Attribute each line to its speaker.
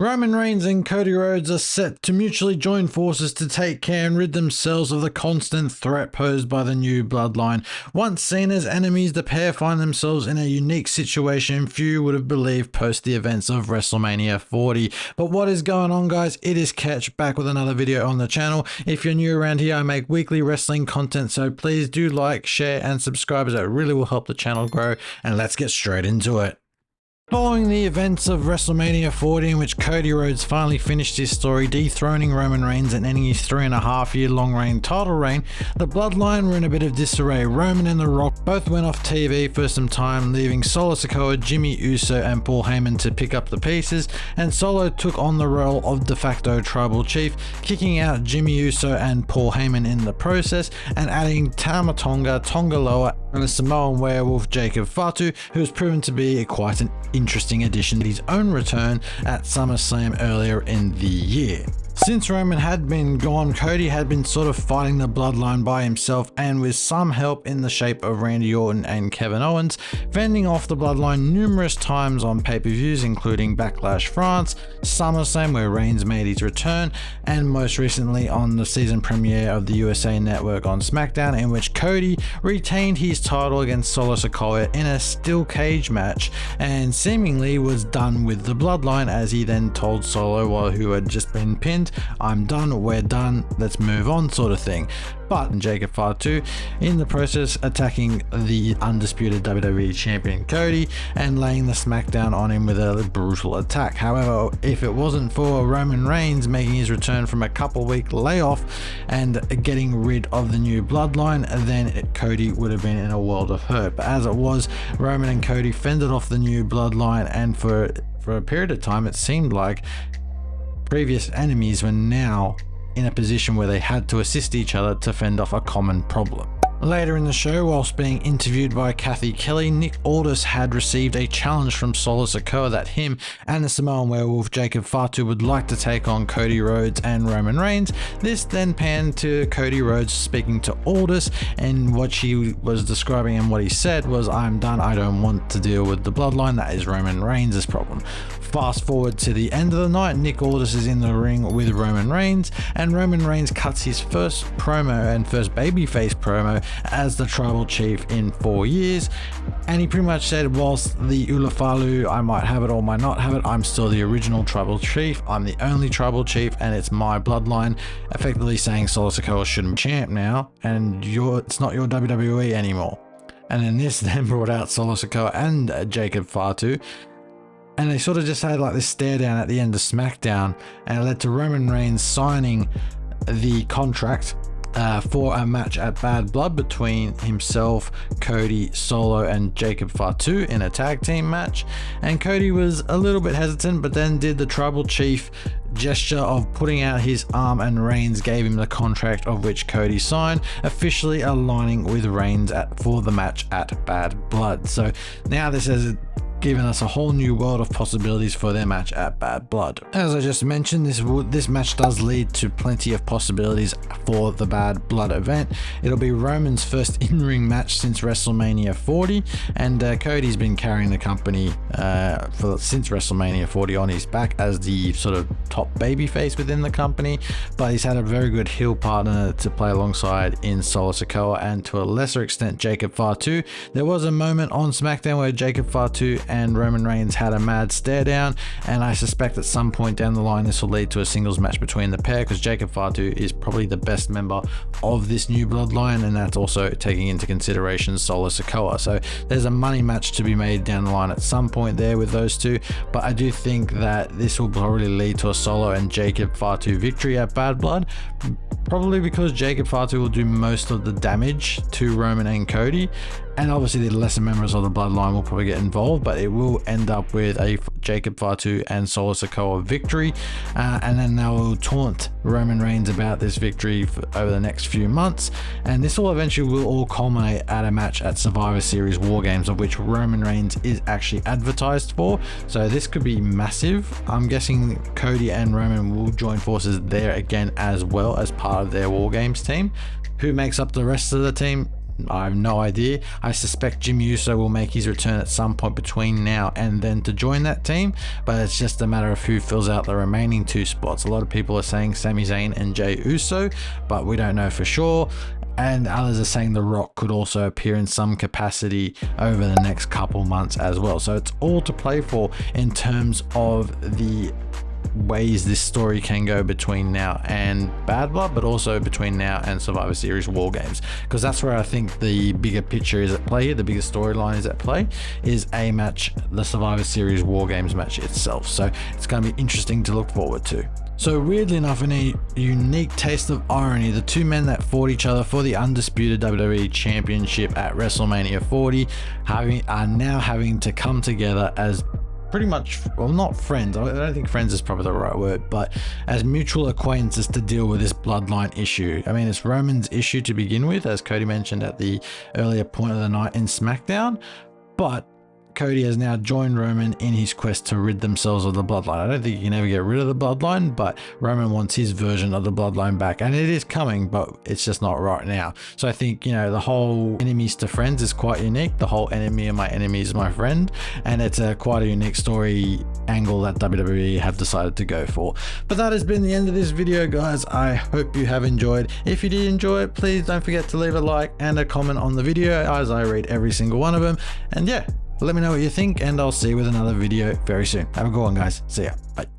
Speaker 1: Roman Reigns and Cody Rhodes are set to mutually join forces to take care and rid themselves of the constant threat posed by the new bloodline. Once seen as enemies, the pair find themselves in a unique situation few would have believed post the events of Wrestlemania 40. But what is going on, guys? It is Ketch back with another video on the channel. If you're new around here, I make weekly wrestling content, so please do like, share and subscribe as it really will help the channel grow. And let's get straight into it. Following the events of WrestleMania 40, in which Cody Rhodes finally finished his story, dethroning Roman Reigns and ending his 3.5-year long reign title reign, the Bloodline were in a bit of disarray. Roman and The Rock both went off TV for some time, leaving Solo Sikoa, Jimmy Uso and Paul Heyman to pick up the pieces, and Solo took on the role of de facto tribal chief, kicking out Jimmy Uso and Paul Heyman in the process, and adding Tama Tonga, Tonga Loa and a Samoan werewolf Jacob Fatu, who has proven to be quite an interesting addition to his own return at SummerSlam earlier in the year. Since Roman had been gone, Cody had been sort of fighting the bloodline by himself, and with some help in the shape of Randy Orton and Kevin Owens, fending off the bloodline numerous times on pay-per-views including Backlash France, SummerSlam where Reigns made his return, and most recently on the season premiere of the USA Network on SmackDown, in which Cody retained his title against Solo Sikoa in a steel cage match and seemingly was done with the bloodline, as he then told Solo, who had just been pinned, "I'm done, we're done, let's move on," sort of thing. But Jacob Fatu in the process attacking the undisputed WWE champion Cody and laying the smackdown on him with a brutal attack. However, if it wasn't for Roman Reigns making his return from a couple-week layoff and getting rid of the new bloodline, then Cody would have been in a world of hurt. But as it was, Roman and Cody fended off the new bloodline, and for a period of time it seemed like previous enemies were now in a position where they had to assist each other to fend off a common problem. Later in the show, whilst being interviewed by Kathy Kelly, Nick Aldis had received a challenge from Solo Sikoa that him and the Samoan werewolf Jacob Fatu would like to take on Cody Rhodes and Roman Reigns. This then panned to Cody Rhodes speaking to Aldis, and what she was describing and what he said was, "I'm done, I don't want to deal with the bloodline, that is Roman Reigns' problem." Fast forward to the end of the night, Nick Aldis is in the ring with Roman Reigns, and Roman Reigns cuts his first promo and first babyface promo as the tribal chief in 4 years, and he pretty much said, whilst the Ulafalu, I might have it or might not have it, I'm still the original tribal chief, I'm the only tribal chief and it's my bloodline, effectively saying Solo Sikoa shouldn't be champ now and it's not your WWE anymore. And then this then brought out Solo Sikoa and Jacob Fatu, and they sort of just had like this stare down at the end of SmackDown, and it led to Roman Reigns signing the contract for a match at Bad Blood between himself, Cody, Solo and Jacob Fatu in a tag team match. And Cody was a little bit hesitant, but then did the tribal chief gesture of putting out his arm, and Reigns gave him the contract, of which Cody signed, officially aligning with Reigns for the match at Bad Blood. So now this has given us a whole new world of possibilities for their match at Bad Blood. As I just mentioned, this match does lead to plenty of possibilities for the Bad Blood event. It'll be Roman's first in-ring match since WrestleMania 40, and Cody's been carrying the company since WrestleMania 40 on his back as the sort of top babyface within the company, but he's had a very good heel partner to play alongside in Solo Sikoa and to a lesser extent Jacob Fatu. There was a moment on SmackDown where Jacob Fatu and Roman Reigns had a mad stare down, and I suspect at some point down the line this will lead to a singles match between the pair, because Jacob Fatu is probably the best member of this new bloodline, and that's also taking into consideration Solo Sikoa. So there's a money match to be made down the line at some point there with those two, but I do think that this will probably lead to a Solo and Jacob Fatu victory at Bad Blood, probably because Jacob Fatu will do most of the damage to Roman and Cody, and obviously the lesser members of the bloodline will probably get involved, but it will end up with a Jacob Fatu and Solo Sikoa victory, and then they will taunt Roman Reigns about this victory over the next few months, and this will eventually all culminate at a match at Survivor Series War Games, of which Roman Reigns is actually advertised for. So this could be massive. I'm guessing Cody and Roman will join forces there again as well as part of their War Games team. Who makes up the rest of the team? I have no idea. I suspect Jimmy Uso will make his return at some point between now and then to join that team, but it's just a matter of who fills out the remaining 2 spots. A lot of people are saying Sami Zayn and Jey Uso, but we don't know for sure. And others are saying The Rock could also appear in some capacity over the next couple months as well. So it's all to play for in terms of the ways this story can go between now and Bad Blood, but also between now and Survivor Series War Games, because that's where I think the bigger picture is at play here. The bigger storyline is at play is a match, the Survivor Series War Games match itself. So it's going to be interesting to look forward to. So weirdly enough, in a unique taste of irony, the 2 men that fought each other for the undisputed WWE Championship at WrestleMania 40 are now having to come together as pretty much, well, not friends, I don't think friends is probably the right word, but as mutual acquaintances to deal with this bloodline issue. I mean, it's Roman's issue to begin with, as Cody mentioned at the earlier point of the night in SmackDown, but Cody has now joined Roman in his quest to rid themselves of the bloodline. I don't think you can ever get rid of the bloodline, but Roman wants his version of the bloodline back, and it is coming, but it's just not right now. So I think, you know, the whole enemies to friends is quite unique. The whole enemy of my enemy is my friend, and it's quite a unique story angle that WWE have decided to go for. But that has been the end of this video, guys. I hope you have enjoyed. If you did enjoy it, please don't forget to leave a like and a comment on the video, as I read every single one of them. And yeah, let me know what you think, and I'll see you with another video very soon. Have a good one, guys. See ya. Bye.